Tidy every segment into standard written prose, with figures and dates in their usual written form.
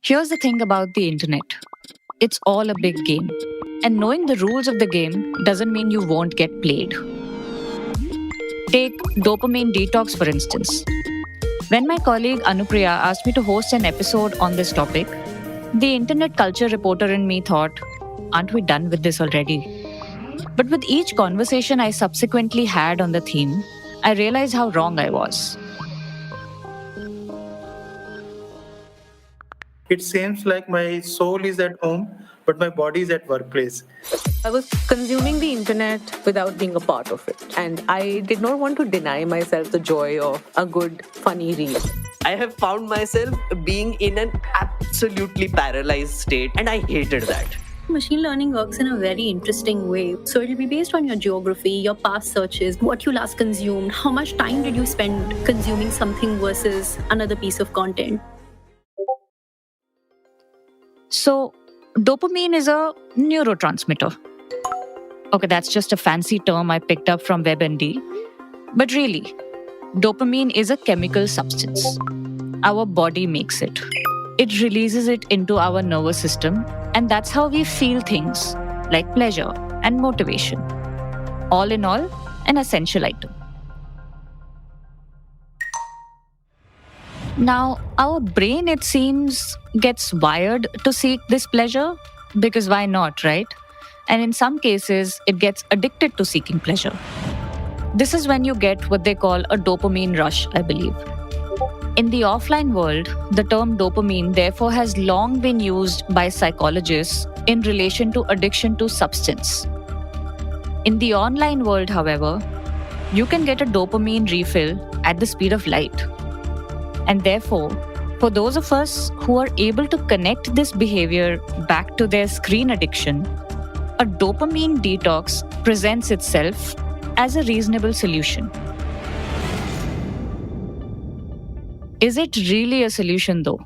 Here's the thing about the internet, it's all a big game. And knowing the rules of the game doesn't mean you won't get played. Take Dopamine Detox, for instance. When my colleague Anupriya asked me to host an episode on this topic, the internet culture reporter in me thought, aren't we done with this already? But with each conversation I subsequently had on the theme, I realized how wrong I was. It seems like my soul is at home, but my body is at workplace. I was consuming the internet without being a part of it. And I did not want to deny myself the joy of a good, funny reel. I have found myself being in an absolutely paralyzed state, and I hated that. Machine learning works in a very interesting way. So it'll be based on your geography, your past searches, what you last consumed, how much time did you spend consuming something versus another piece of content. So, dopamine is a neurotransmitter. Okay, that's just a fancy term I picked up from WebMD. But really, dopamine is a chemical substance. Our body makes it. It releases it into our nervous system, and that's how we feel things like pleasure and motivation. All in all, an essential item. Now, our brain, it seems, gets wired to seek this pleasure because why not, right? And in some cases, it gets addicted to seeking pleasure. This is when you get what they call a dopamine rush, I believe. In the offline world, the term dopamine therefore has long been used by psychologists in relation to addiction to substance. In the online world, however, you can get a dopamine refill at the speed of light. And therefore, for those of us who are able to connect this behavior back to their screen addiction, a dopamine detox presents itself as a reasonable solution. Is it really a solution though?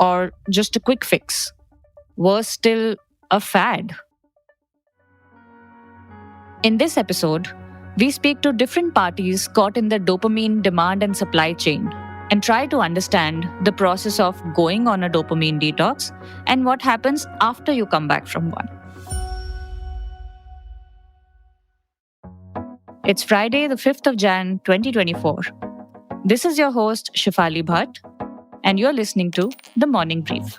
Or just a quick fix? Worse still, a fad? In this episode, we speak to different parties caught in the dopamine demand and supply chain and try to understand the process of going on a dopamine detox and what happens after you come back from one. It's Friday, the 5th of Jan, 2024. This is your host, Shifali Bhatt, and you're listening to The Morning Brief.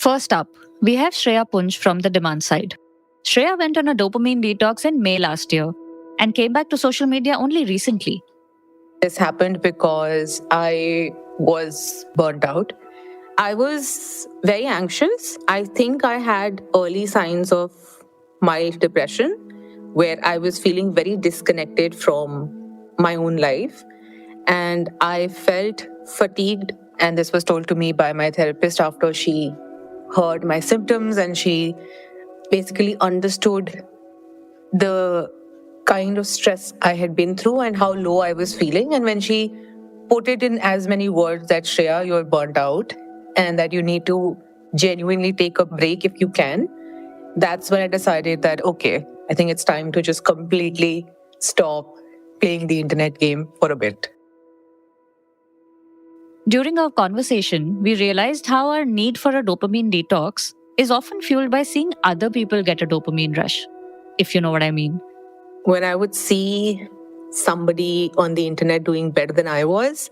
First up, we have Shreya Punj from the demand side. Shreya went on a dopamine detox in May last year and came back to social media only recently. This happened because I was burnt out. I was very anxious. I think I had early signs of mild depression where I was feeling very disconnected from my own life. And I felt fatigued. And this was told to me by my therapist after she heard my symptoms and she basically understood the kind of stress I had been through and how low I was feeling. And when she put it in as many words that Shreya, you're burnt out and that you need to genuinely take a break if you can, that's when I decided that, okay, I think it's time to just completely stop playing the internet game for a bit. During our conversation, we realized how our need for a dopamine detox is often fueled by seeing other people get a dopamine rush, if you know what I mean. When I would see somebody on the internet doing better than I was,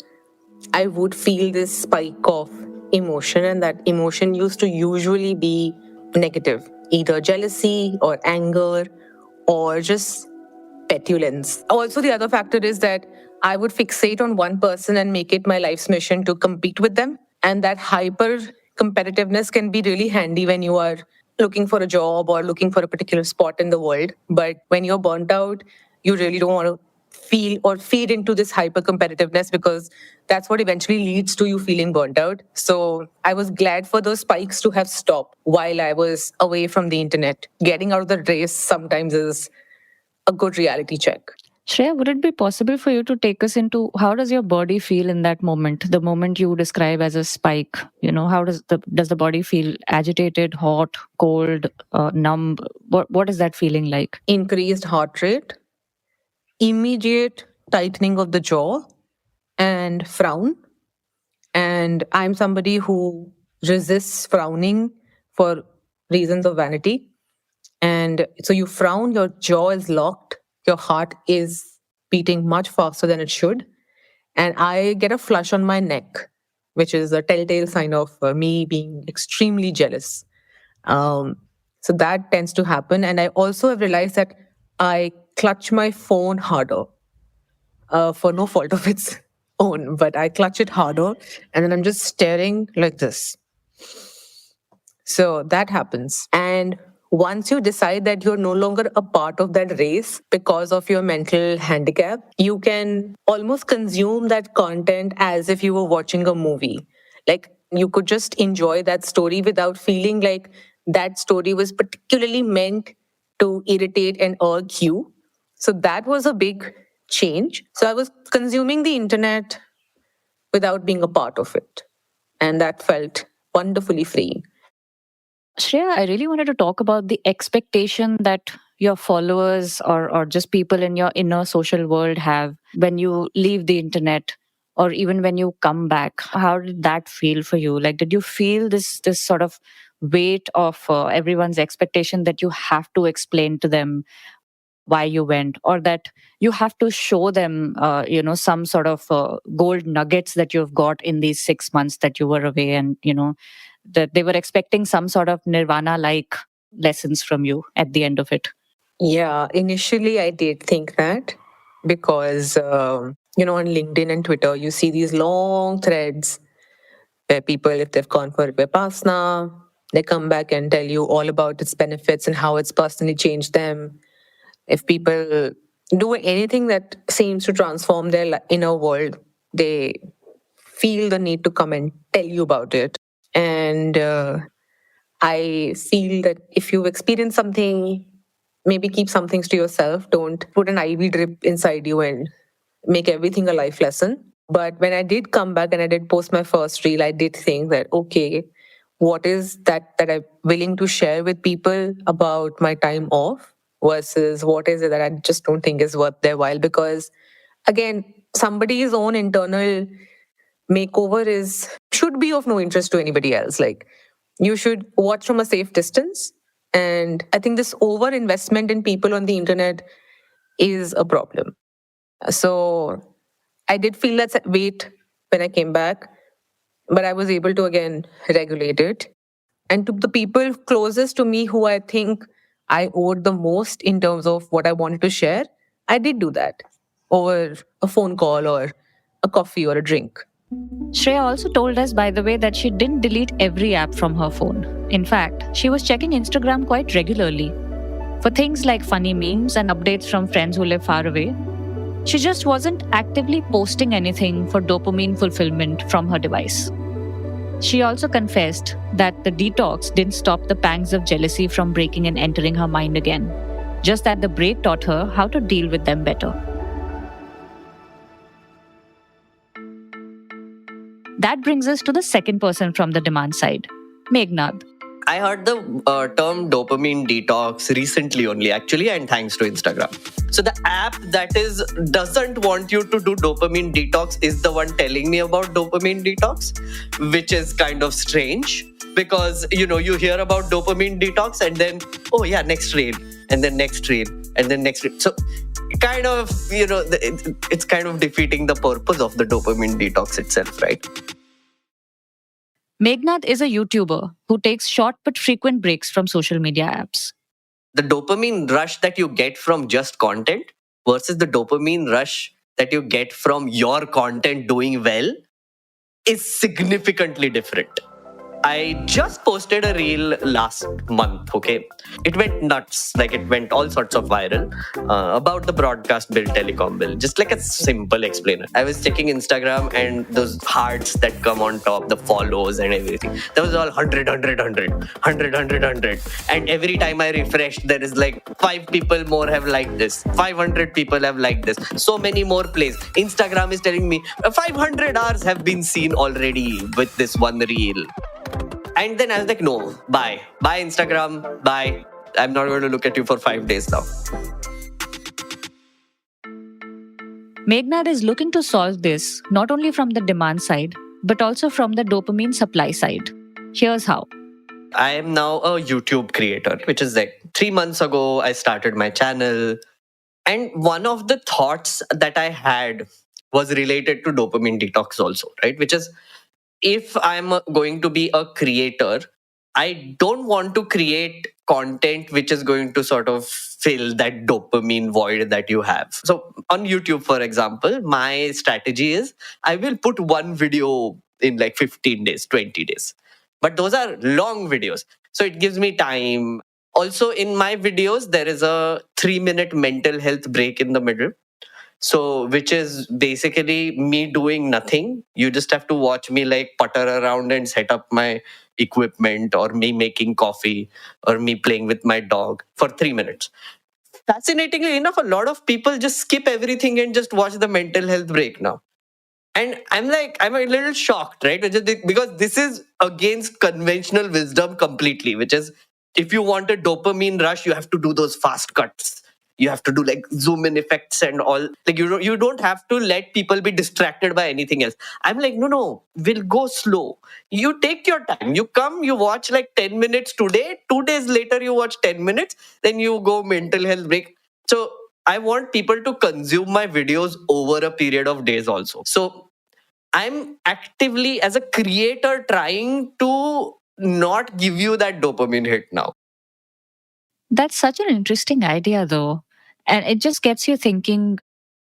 I would feel this spike of emotion, and that emotion used to usually be negative, either jealousy or anger or just petulance. Also, the other factor is that I would fixate on one person and make it my life's mission to compete with them. And that hyper competitiveness can be really handy when you are looking for a job or looking for a particular spot in the world. But when you're burnt out, you really don't want to feel or feed into this hyper competitiveness, because that's what eventually leads to you feeling burnt out. So I was glad for those spikes to have stopped while I was away from the internet. Getting out of the race sometimes is a good reality check. Shreya, would it be possible for you to take us into how does your body feel in that moment? The moment you describe as a spike, how does the body feel? Agitated, hot, cold, numb? What is that feeling like? Increased heart rate, immediate tightening of the jaw, and frown. And I'm somebody who resists frowning for reasons of vanity. And so you frown, your jaw is locked, your heart is beating much faster than it should. And I get a flush on my neck, which is a telltale sign of me being extremely jealous. Um, so that tends to happen. And I also have realized that I clutch my phone harder for no fault of its own, but I clutch it harder and then I'm just staring like this. So that happens. And once you decide that you're no longer a part of that race because of your mental handicap, you can almost consume that content as if you were watching a movie. Like you could just enjoy that story without feeling like that story was particularly meant to irritate and irk you. So that was a big change. So I was consuming the internet without being a part of it. And that felt wonderfully freeing. Shreya, I really wanted to talk about the expectation that your followers or just people in your inner social world have when you leave the internet or even when you come back. How did that feel for you? Like, did you feel this sort of weight of everyone's expectation that you have to explain to them why you went, or that you have to show them some sort of gold nuggets that you've got in these 6 months that you were away, and that they were expecting some sort of nirvana like lessons from you at the end of it? Yeah, initially I did think that because, on LinkedIn and Twitter, you see these long threads where people, if they've gone for Vipassana, they come back and tell you all about its benefits and how it's personally changed them. If people do anything that seems to transform their inner world, they feel the need to come and tell you about it. And I feel that if you've experienced something, maybe keep some things to yourself. Don't put an IV drip inside you and make everything a life lesson. But when I did come back and I did post my first reel, I did think that, okay, what is that I'm willing to share with people about my time off versus what is it that I just don't think is worth their while? Because again, somebody's own internal makeover should be of no interest to anybody else. Like you should watch from a safe distance. And I think this over investment in people on the internet is a problem. So I did feel that weight when I came back, but I was able to again regulate it. And to the people closest to me who I think I owed the most in terms of what I wanted to share, I did do that over a phone call or a coffee or a drink. Shreya also told us, by the way, that she didn't delete every app from her phone. In fact, she was checking Instagram quite regularly for things like funny memes and updates from friends who live far away. She just wasn't actively posting anything for dopamine fulfillment from her device. She also confessed that the detox didn't stop the pangs of jealousy from breaking and entering her mind again, just that the break taught her how to deal with them better. That brings us to the second person from the demand side, Meghnad. I heard the term dopamine detox recently only, actually, and thanks to Instagram. So the app that doesn't want you to do dopamine detox is the one telling me about dopamine detox, which is kind of strange because, you hear about dopamine detox and then, oh yeah, next reel, and then next reel, and then next reel. So kind of, it's kind of defeating the purpose of the dopamine detox itself, right? Meghnad is a YouTuber who takes short but frequent breaks from social media apps. The dopamine rush that you get from just content versus the dopamine rush that you get from your content doing well is significantly different. I just posted a reel last month, okay? It went nuts, like it went all sorts of viral about the broadcast bill, telecom bill. Just like a simple explainer. I was checking Instagram and those hearts that come on top, the follows and everything. That was all 100, 100, 100, 100, 100, 100. And every time I refresh, there is like 5 people more have liked this, 500 people have liked this, so many more plays. Instagram is telling me 500 hours have been seen already with this one reel. And then I was like, no, bye. Bye, Instagram. Bye. I'm not going to look at you for 5 days now. Meghnad is looking to solve this not only from the demand side, but also from the dopamine supply side. Here's how. I am now a YouTube creator, which is like 3 months ago, I started my channel. And one of the thoughts that I had was related to dopamine detox also, right? Which is, if I'm going to be a creator, I don't want to create content which is going to sort of fill that dopamine void that you have. So on YouTube, for example, my strategy is I will put one video in like 15 days, 20 days. But those are long videos. So it gives me time. Also, in my videos, there is a 3-minute mental health break in the middle. So, which is basically me doing nothing. You just have to watch me like putter around and set up my equipment, or me making coffee, or me playing with my dog for 3 minutes. Fascinatingly enough, a lot of people just skip everything and just watch the mental health break now. And I'm a little shocked, right? Because this is against conventional wisdom completely, which is, if you want a dopamine rush, you have to do those fast cuts. You have to do like zoom in effects and all. Like you don't have to let people be distracted by anything else. I'm like, no, we'll go slow. You take your time. You come, you watch like 10 minutes today. 2 days later, you watch 10 minutes. Then you go mental health break. So I want people to consume my videos over a period of days also. So I'm actively, as a creator, trying to not give you that dopamine hit now. That's such an interesting idea, though. And it just gets you thinking,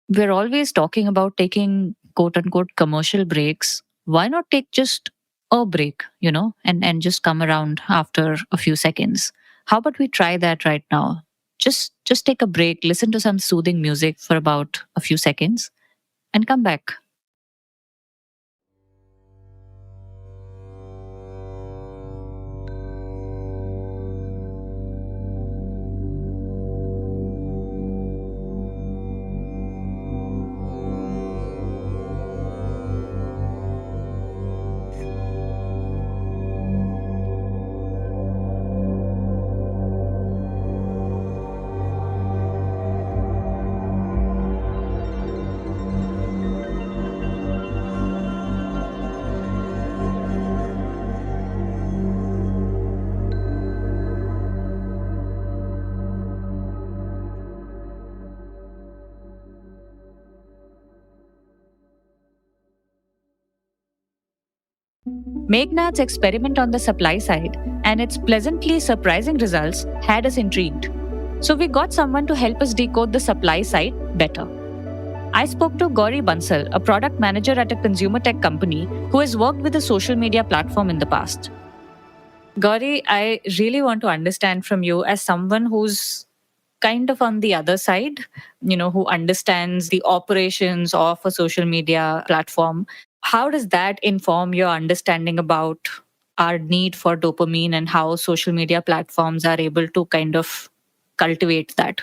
we're always talking about taking quote unquote commercial breaks. Why not take just a break, and just come around after a few seconds? How about we try that right now? Just take a break, listen to some soothing music for about a few seconds, and come back. Meghnad's experiment on the supply side and its pleasantly surprising results had us intrigued. So we got someone to help us decode the supply side better. I spoke to Gauri Bansal, a product manager at a consumer tech company who has worked with a social media platform in the past. Gauri, I really want to understand from you, as someone who's kind of on the other side, who understands the operations of a social media platform. How does that inform your understanding about our need for dopamine and how social media platforms are able to kind of cultivate that?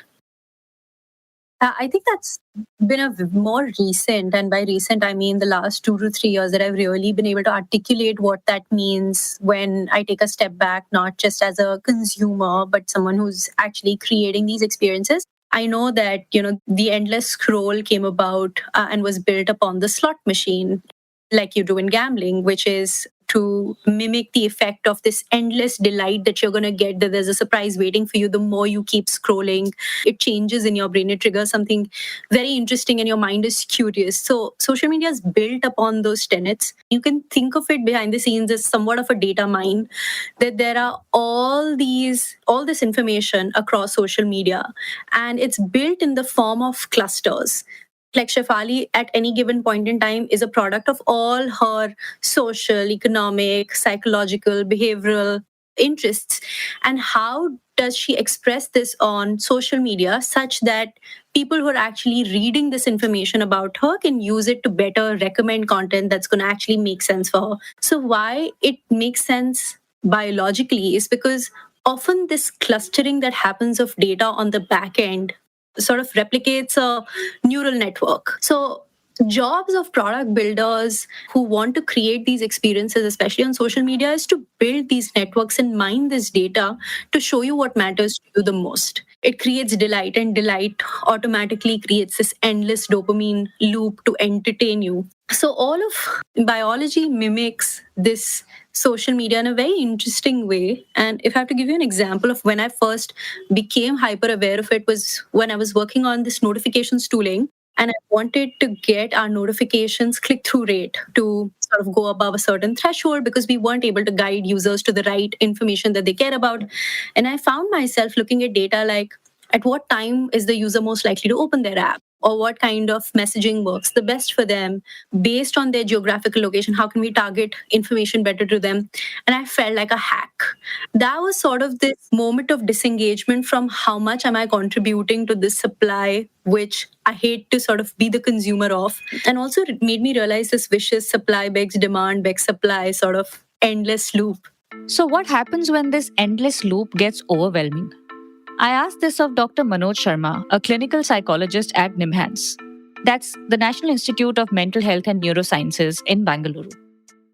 I think that's been a more recent, and by recent, I mean the last 2 to 3 years, that I've really been able to articulate what that means when I take a step back, not just as a consumer, but someone who's actually creating these experiences. I know that, the endless scroll came about and was built upon the slot machine, like you do in gambling, which is to mimic the effect of this endless delight that you're going to get, that there's a surprise waiting for you the more you keep scrolling. It changes in your brain, it triggers something very interesting, and your mind is curious. So social media is built upon those tenets. You can think of it behind the scenes as somewhat of a data mine, that there are all this information across social media, and it's built in the form of clusters. Like Shefali at any given point in time is a product of all her social, economic, psychological, behavioral interests. And how does she express this on social media such that people who are actually reading this information about her can use it to better recommend content that's going to actually make sense for her? So, why it makes sense biologically is because often this clustering that happens of data on the back end sort of replicates a neural network. So jobs of product builders who want to create these experiences, especially on social media, is to build these networks and mine this data to show you what matters to you the most. It creates delight, and delight automatically creates this endless dopamine loop to entertain you. So all of biology mimics this social media in a very interesting way. And if I have to give you an example of when I first became hyper aware of it, was when I was working on this notifications tooling, and I wanted to get our notifications click through rate to sort of go above a certain threshold because we weren't able to guide users to the right information that they care about. And I found myself looking at data like at what time is the user most likely to open their app, or what kind of messaging works the best for them based on their geographical location. How can we target information better to them? And I felt like a hack. That was sort of this moment of disengagement from how much am I contributing to this supply, which I hate to sort of be the consumer of. And also it made me realize this vicious supply begs demand begs supply sort of endless loop. So, what happens when this endless loop gets overwhelming? I asked this of Dr. Manoj Sharma, a clinical psychologist at NIMHANS. That's the National Institute of Mental Health and Neurosciences in Bangalore.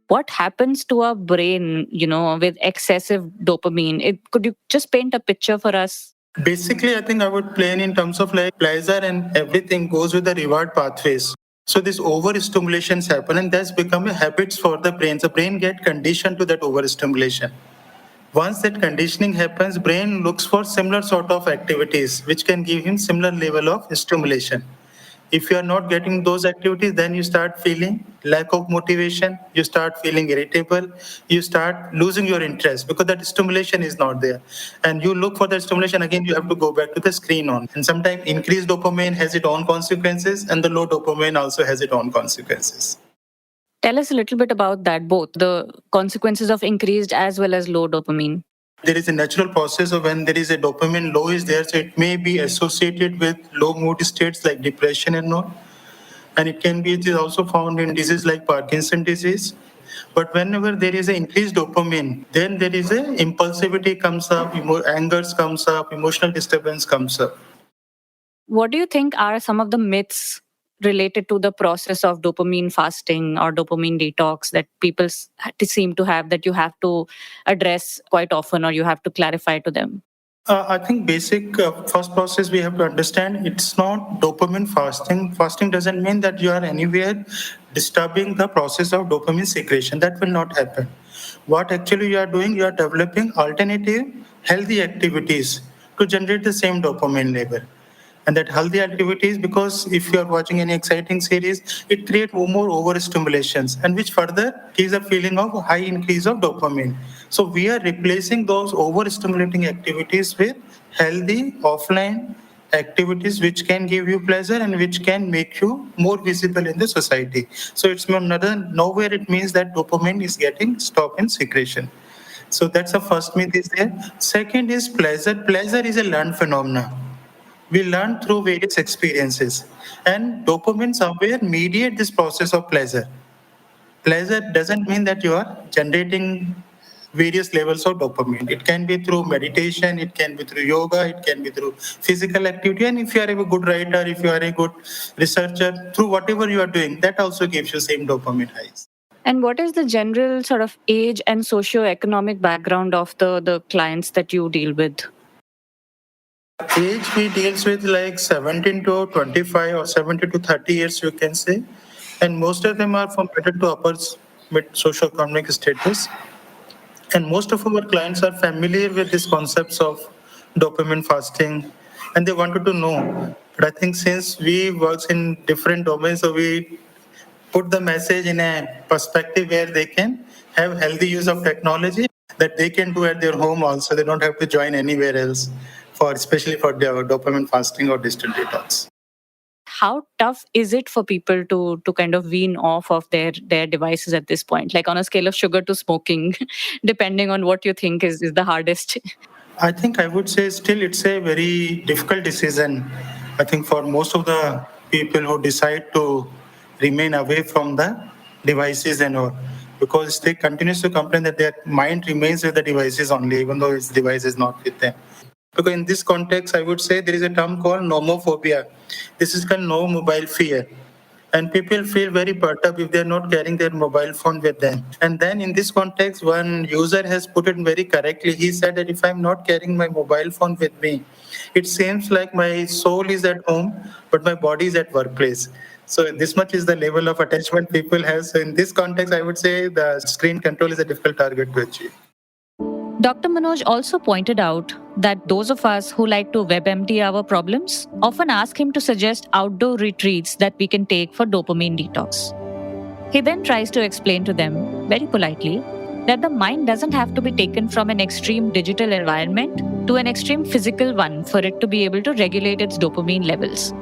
What happens to our brain, with excessive dopamine? Could you just paint a picture for us? Basically, I think I would plan in terms of like pleasure and everything goes with the reward pathways. So this overstimulations happen and that's become a habits for the brain. The brain get conditioned to that overstimulation. Once that conditioning happens, brain looks for similar sort of activities which can give him similar level of stimulation. If you are not getting those activities, then you start feeling lack of motivation, you start feeling irritable, you start losing your interest because that stimulation is not there. And you look for that stimulation, again, you have to go back to the screen on. And sometimes increased dopamine has its own consequences, and the low dopamine also has its own consequences. Tell us a little bit about that, both the consequences of increased as well as low dopamine. There is a natural process of when there is a dopamine low is there, so it may be associated with low mood states like depression and all. And it is also found in diseases like Parkinson disease. But whenever there is an increased dopamine, then there is a impulsivity comes up, angers comes up, emotional disturbance comes up. What do you think are some of the myths related to the process of dopamine fasting or dopamine detox that people seem to have that you have to address quite often or you have to clarify to them? I think basic first process we have to understand it's not dopamine fasting. Fasting doesn't mean that you are anywhere disturbing the process of dopamine secretion. That will not happen. What actually you are doing, you are developing alternative healthy activities to generate the same dopamine level. And that healthy activities, because if you are watching any exciting series, it creates more overstimulations and which further gives a feeling of high increase of dopamine. So we are replacing those overstimulating activities with healthy offline activities which can give you pleasure and which can make you more visible in the society. So it's nowhere it means that dopamine is getting stopped in secretion. So that's the first myth is there. Second is pleasure. Pleasure is a learned phenomena. We learn through various experiences, and dopamine somewhere mediate this process of pleasure. Pleasure doesn't mean that you are generating various levels of dopamine. It can be through meditation, it can be through yoga, it can be through physical activity. And if you are a good writer, if you are a good researcher, through whatever you are doing, that also gives you same dopamine highs. And what is the general sort of age and socio-economic background of the clients that you deal with? Age we deals with like 17 to 25 or 70 to 30 years, you can say. And most of them are from middle to upper mid socioeconomic status. And most of our clients are familiar with these concepts of dopamine fasting and they wanted to know. But I think since we work in different domains, so we put the message in a perspective where they can have healthy use of technology that they can do at their home also. They don't have to join anywhere else for especially for their dopamine fasting or digital detox. how tough is it for people to kind of wean off of their devices at this point? Like on a scale of sugar to smoking, depending on what you think is the hardest. I think I would say still it's a very difficult decision. I think for most of the people who decide to remain away from the devices and all, because they continues to complain that their mind remains with the devices only, even though its device is not with them. Because in this context, I would say there is a term called nomophobia. This is called no mobile fear. And people feel very perturbed if they're not carrying their mobile phone with them. And then in this context, one user has put it very correctly. He said that if I'm not carrying my mobile phone with me, it seems like my soul is at home, but my body is at workplace. So this much is the level of attachment people have. So in this context, I would say the screen control is a difficult target to achieve. Dr. Manoj also pointed out that those of us who like to WebMD our problems often ask him to suggest outdoor retreats that we can take for dopamine detox. He then tries to explain to them, very politely, that the mind doesn't have to be taken from an extreme digital environment to an extreme physical one for it to be able to regulate its dopamine levels.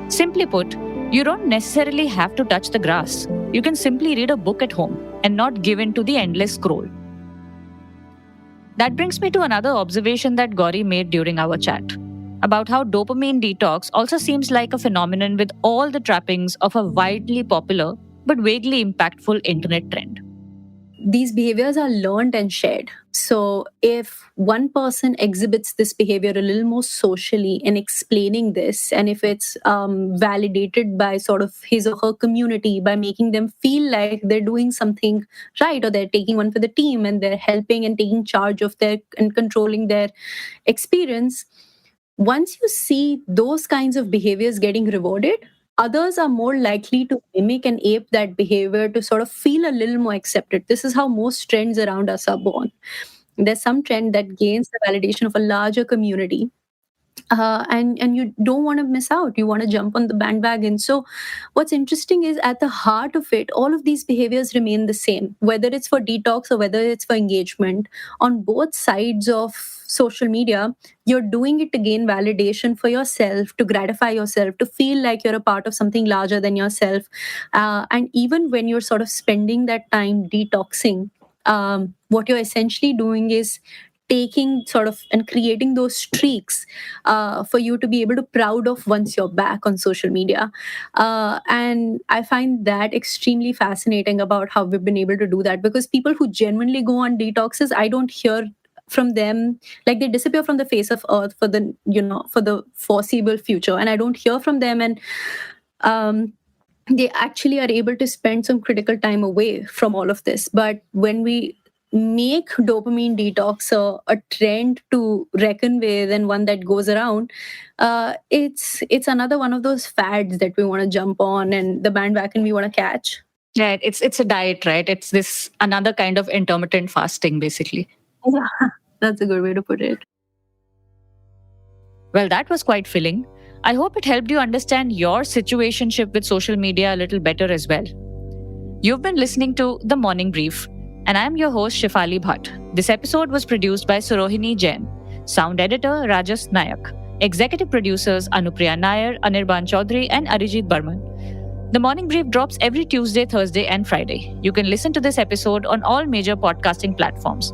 Simply put, you don't necessarily have to touch the grass. You can simply read a book at home and not give in to the endless scroll. That brings me to another observation that Gauri made during our chat about how dopamine detox also seems like a phenomenon with all the trappings of a widely popular but vaguely impactful internet trend. These behaviors are learned and shared. So if one person exhibits this behavior a little more socially in explaining this, and if it's validated by sort of his or her community by making them feel like they're doing something right, or they're taking one for the team and they're helping and taking charge of their and controlling their experience, once you see those kinds of behaviors getting rewarded, others are more likely to mimic and ape that behavior to sort of feel a little more accepted. This is how most trends around us are born. There's some trend that gains the validation of a larger community. And you don't want to miss out. You want to jump on the bandwagon. So what's interesting is at the heart of it, all of these behaviors remain the same, whether it's for detox or whether it's for engagement. On both sides of social media, you're doing it to gain validation for yourself, to gratify yourself, to feel like you're a part of something larger than yourself. And even when you're sort of spending that time detoxing, what you're essentially doing is taking sort of and creating those streaks for you to be able to proud of once you're back on social media. And I find that extremely fascinating about how we've been able to do that, because people who genuinely go on detoxes, I don't hear from them, like they disappear from the face of earth for the foreseeable future, and I don't hear from them. And they actually are able to spend some critical time away from all of this. But when we make dopamine detox a trend to reckon with and one that goes around, it's another one of those fads that we want to jump on and the bandwagon we want to catch. Yeah, it's a diet, right? It's this another kind of intermittent fasting, basically. Yeah, that's a good way to put it. Well, that was quite filling. I hope it helped you understand your situationship with social media a little better as well. You've been listening to The Morning Brief, and I'm your host, Shefali Bhatt. This episode was produced by Surohini Jain, sound editor Rajas Nayak, executive producers Anupriya Nair, Anirban Chaudhary, and Arijit Burman. The Morning Brief drops every Tuesday, Thursday, and Friday. You can listen to this episode on all major podcasting platforms.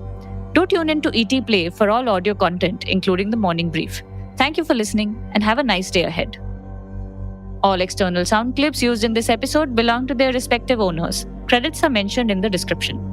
Do tune in to ET Play for all audio content, including The Morning Brief. Thank you for listening, and have a nice day ahead. All external sound clips used in this episode belong to their respective owners. Credits are mentioned in the description.